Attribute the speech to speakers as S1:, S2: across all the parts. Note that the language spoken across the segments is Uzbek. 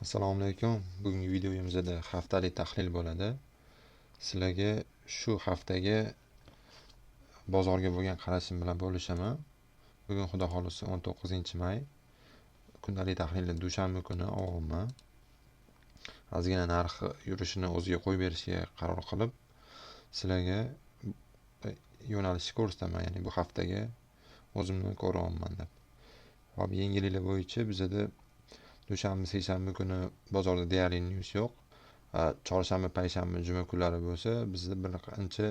S1: Assalomu alaykum. Bugungi videomizda haftalik tahlil bo'ladi. Sizlarga shu haftaga bozorga bo'lgan qarashim bilan bo'lishaman. Bugun xudo xolisa 19-may. Kundalik tahlilni dushanba kuni olganman. Ozgina narxi yurishini o'ziga qo'yib berishga qaror qilib, sizlarga yo'nalishni ko'rsataman, ya'ni bu haftaga o'zimni ko'ryapman deb. Hop, yangiliklar bo'yicha bizda dushanba, seshanba kuni bozorda deyarli news yo'q. Chorshanba, payshanba, juma kunlari bo'lsa bizda bir qancha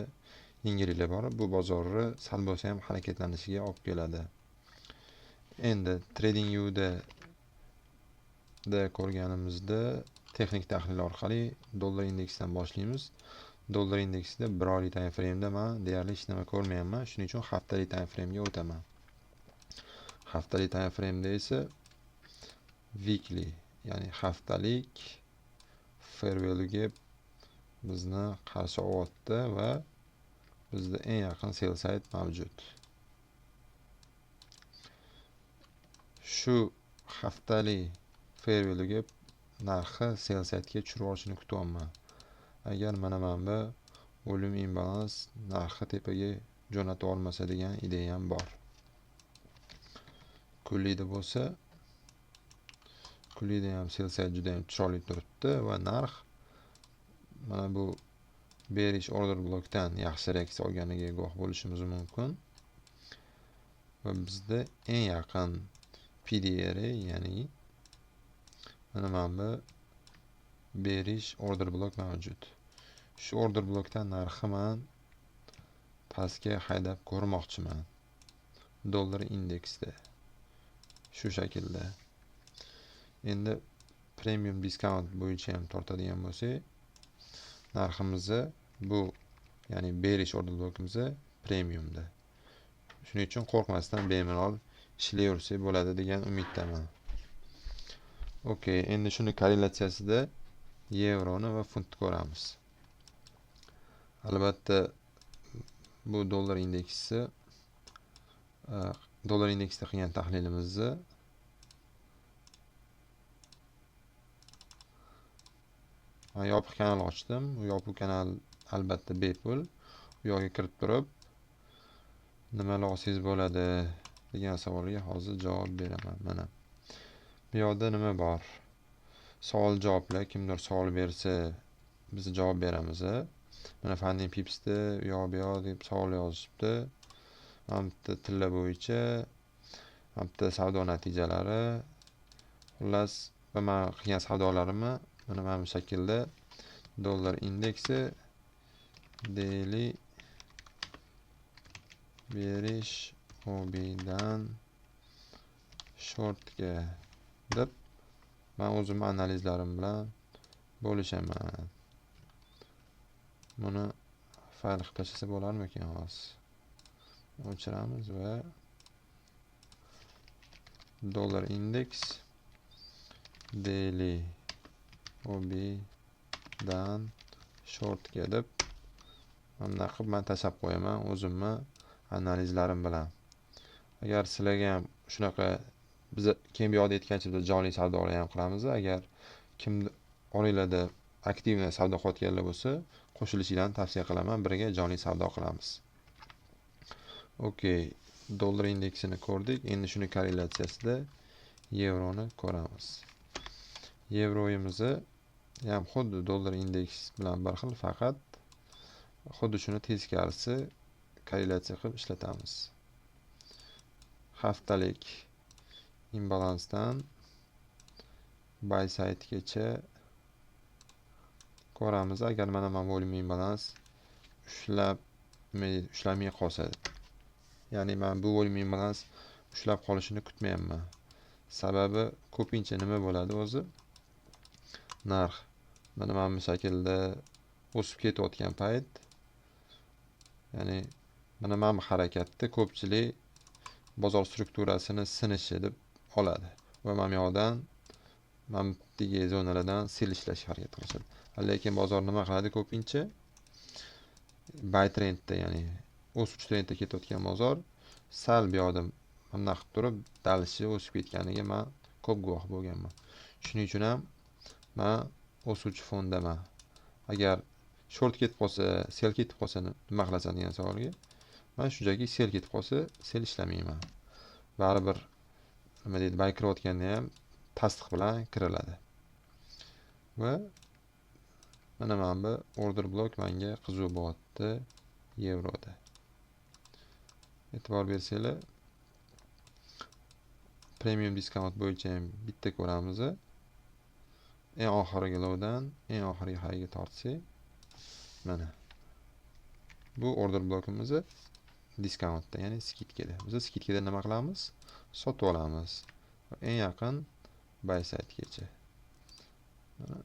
S1: yangiliklar bor. Bu bozorni sal bo'lsa ham harakatlanishiga olib keladi. Endi TradingView'da ko'rganimizda texnik tahlil orqali dollar indeksidan boshlaymiz. Dollar indeksida bir oylik time frame'da men deyarli hech nima ko'rmayapman. Shuning uchun haftalik time frame'ga o'taman. Haftalik time frame'da esa weekly, ya'ni haftalik fair value gap bizni qarshi olyapti va bizda eng yaqin sell side mavjud. Shu haftalik fair value gap narxi sell side'ga tushirib olishini kutyapman. Agar mana bu volume imbalans narxi tepaga jo'nata olmasa degan ideyam bor. Kullida bo'lsa, kullida ham sell side juda ham chiroyli turibdi va narx mana bu bearish order blokdan yaxshi reaksiya olganiga guvoh bo'lishimiz mumkin. Va bizda eng yaqin PDR, ya'ni mana bu bearish order blok mavjud. Shu order blokdan narxi men pastga haydab ko'rmoqchiman. Dollar indeksda shu shaklda. Endi premium discount bo'yicha ham tortadigan bo'lsak, narximizni bu, ya'ni bearish order blokimizni premiumda. Shuning uchun qo'rqmasdan bemalol ishlayversak bo'ladi degan umiddaman. Okey, endi shuni korrelyatsiyasida yevroni va funtni ko'ramiz. Albatta bu dollar indeksi, dollar indeksida qilgan tahlilimizni yopiq kanal ochdim. U yopiq kanal albatta bepul. U yoqqa kirib turib nimalar olsangiz bo'ladi degan savolga hozir javob beraman. Mana bu yerda nima bor? Savol javoblar. Kimdir savol bersa biz javob beramiz. Mana Funding Pipsda bu yoq deb savol yozishibdi. Mana bitta tilla bo'yicha, mana bitta savdo natijalari. Xullas, men qilgan savdolarimni mana bu shaklda dollar indeksi daily bearish OB dan shortga deb men o'zim analizlarim bilan bo'lishaman. Buni fayl qilib tashlasa bo'larmikan hozir? O'chiramiz va dollar indeks daily OB dan shortga deb mana qilib men tashlab qo'yaman o'zimni analizlarim bilan. Agar sizlarga ham shunaqa, biz keyin bu yoqda aytgancha biz jonli savdolar ham qilamiz. Agar kim oranglarda aktivni savdo qilayotganlar bo'lsa, qo'shilishinglarni tavsiya qilaman. Birga jonli savdo qilamiz. Okey, dollar indeksini ko'rdik. Endi shuni korrelyatsiyasida yevroni ko'ramiz. Yevroyimizni ham xuddi dollar indeks bilan bir xil, faqat xuddi shuni teskarisi korrelyatsiya qilib ishlatamiz. Haftalik imbalansdan buy sidegacha ko'ramiz. Agar mana bu volume imbalans ushlamay qolsa, ya'ni men bu volume imbalans ushlab qolishini kutmayapman. Sababi ko'pincha nima bo'ladi o'zi? Narx mana bu shaklda o'sib ketayotgan payt, ya'ni mana bu harakatni ko'pchilik bozor strukturasini sinishi deb oladi va mana bu yoqdan mana bu zonalardan sell ishlashga harakat qilishadi. Lekin bozor nima qiladi ko'pincha? Buy trendda, ya'ni o'suvchi trendda ketayotgan bozor sal bu yoqda mana qilib turib dalishi o'sib ketganiga men ko'p guvoh bo'lganman. Shuning uchun ham man o'suvchi fondaman. Agar short ketib qolsa, sel ketib qolsa nima qilasan degan savolga, man shunchaki sel ketib qolsa, sel ishlamayman. Baribir nima deydi, bay kirayotganda ham tasdiq bilan kiriladi. Va mana bu order blok menga qiziq bo'lyapti yevroda. E'tibor bersanglar, premium discount bo'yicha ham bitta ko'ramiz. Eng oxirgi lowdan eng oxirgi highga tortsak, mana bu order blokimiz discountda, ya'ni skidkada. Biz skidkada nima qilamiz? Sotib olamiz. Eng yaqin buy sidegacha. Mana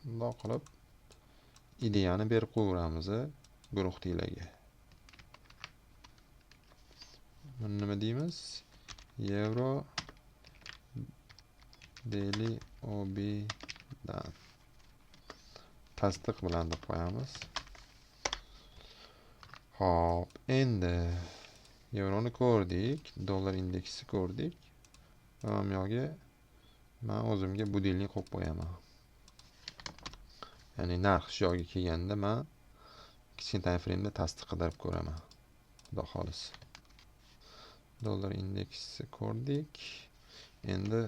S1: bundoq qilib ideyani berib qo'yamiz guruhdagilarga. Buni nima deymiz? Euro daily OB dan tasdiq bilan deb qo'yamiz. Hop, endi yevroni ko'rdik, dollar indeksi ko'rdik. Va bu yoqqa men o'zimga budilnik qo'yib qo'yaman. Ya'ni narx shu yoqqa kelganda men kichkina time frame'da tasdiq qilib ko'raman. Xudo xolis. Dollar indeksi ko'rdik. Endi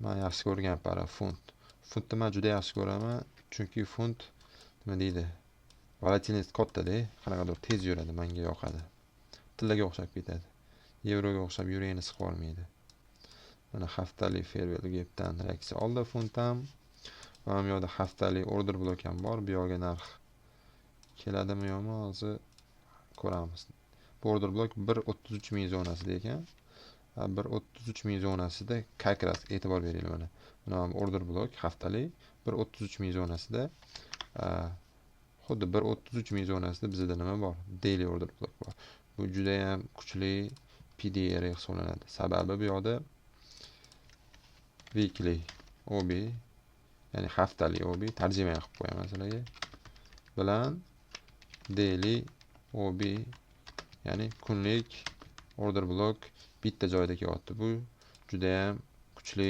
S1: men yaxshi ko'rgan para funt. Funtni men juda yaxshi ko'raman, chunki funt nima deydi? Volatilность katta-da, qanaqadir tez yuradi, menga yoqadi. Tillaga o'xshab ketadi. Yevroga o'xshab yurakni siqib olmaydi. Mana haftalik fairwell gapdan reaksiya oldi funt ham. Va bu yerda haftalik order blok ham bor. Bu yoqqa narx keladimi yo'qmi hozir ko'ramiz. Bu order blok 1.33 ming zonasida ekan. 1.33 ming zonasida как раз e'tibor beringlar mana. Mana order blok haftalik 1.33 ming zonasida. Xuddi 1.33 ming zonasida bizda nima bor? Daily order blok bor. Bu juda ham kuchli PDR hisoblanadi. Sababi bu yoqda weekly OB, ya'ni haftalik OB tarjima qilib qo'yaman sizlarga. Bilan daily OB, ya'ni kunlik order blok bitta joyda kelyapti. Bu juda ham kuchli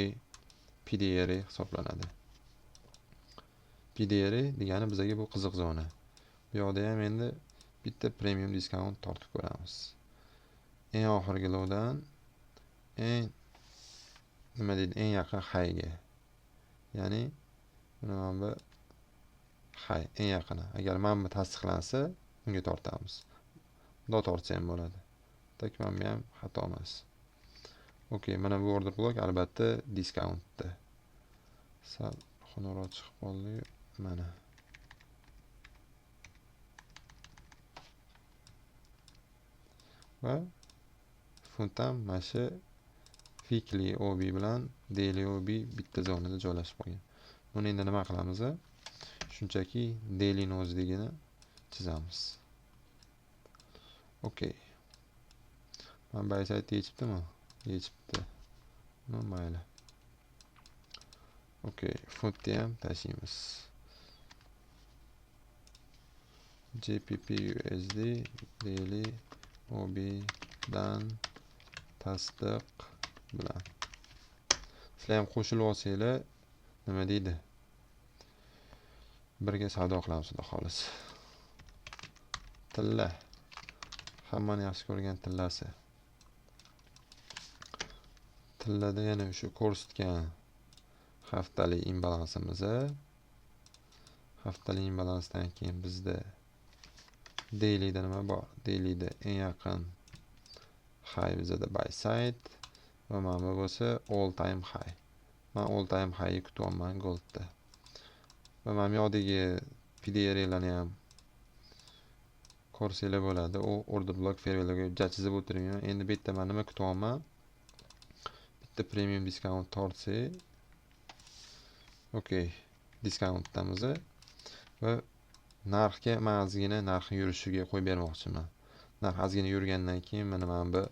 S1: PDR hisoblanadi. PDR degani bizga bu qiziq zona. Bu yoqda ham endi bitta premium discount tortib ko'ramiz. Eng oxirgi lowdan eng nima deydi, eng yaqin highga. Ya'ni mana bu high eng yaqini. Agar mana bu tasdiqlansa, unga tortamiz. Bundoq tortsa ham bo'ladi. Tak mana ham xato emas. Okey, mana bu order blok albatta discountda. Sal xunroq chiqib qoldi. Mana. Va funt ham mana shu weekly OB bilan daily OB bitta zonada joylashib qolgan. Buni endi nima qilamiz? Shunchaki daily o'zligini chizamiz. Okey. Mana buy side yechibdimi? Yechibdi. Mayli. Okey, funtni ham tashiymiz. JPP USD daily OB dan tasdiq bilan. Sizlar ham qo'shilib olsanglar, nima deydi? Birga savdo qilamiz, xudo xolis. Tilla. Hammani yaxshi ko'rgan tillasi. Tillada yana shu ko'rsatgan haftalik imbalansimiz. Haftalik imbalansdan keyin bizda dailyda nima bor? Dailyda eng yaqin high bizda buy side va mana bu bo'lsa all time high. Men all time high kutyapman goldda. Va mana bu yoqdagi PDR'larni ham ko'rsanglar bo'ladi. U order block fairwellga chizib o'tirmayman. Endi bu yerda men nima kutyapman? Bitta premium discount tortsa, okey, discountdamiz va narxga men ozgina narxning yurishiga qo'yib bermoqchiman. Narx ozgina yurgandan keyin mana bu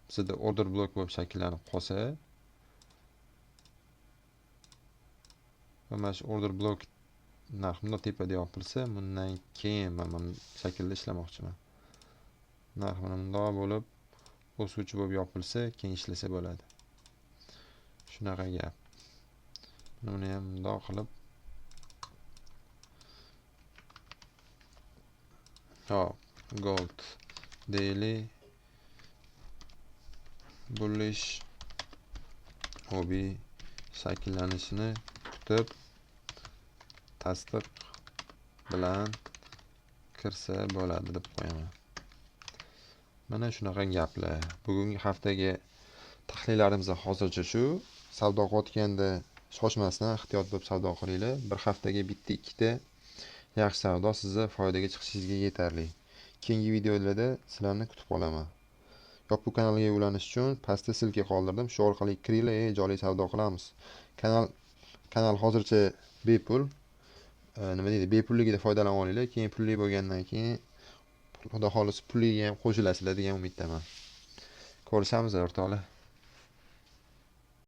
S1: bizda order blok bo'lib shakllanib qolsa, va mana shu order blok narx bunday tepada yopilsa, bundan keyin men shaklda ishlamoqchiman. Narx mana bunday bo'lib o'suvchi bo'lib yopilsa, keyin ishlasa bo'ladi. Shunaqa gap. buni ham bundoq qilib hop gold daily bullish obi shakllanishini kutib tasdiq bilan kirsa bo'ladi deb qo'yaman. Mana shunaqa gaplar. Bugungi haftaga tahlillarimiz hozircha shu. Savdo qilayotganda shoshmasdan ehtiyot bo'lib savdo qilinglar. Bir haftaga bitta ikkita yaxshi savdo sizni foydaga chiqishingizga yetarli. Keyingi videolarda sizlarni kutib qolaman. Yopiq kanalga ulanish uchun pastda silka qoldirdim. Shu orqali kiringlar, joliy savdo qilamiz. Kanal hozircha bepul. Nima deydi? Bepulligida foydalanib olinglar. Keyin pulli bo'lgandan keyin xudo xohlasa pulliga ham qo'shilasizlar degan umiddaman. Ko'rishamiz o'rtoqlar.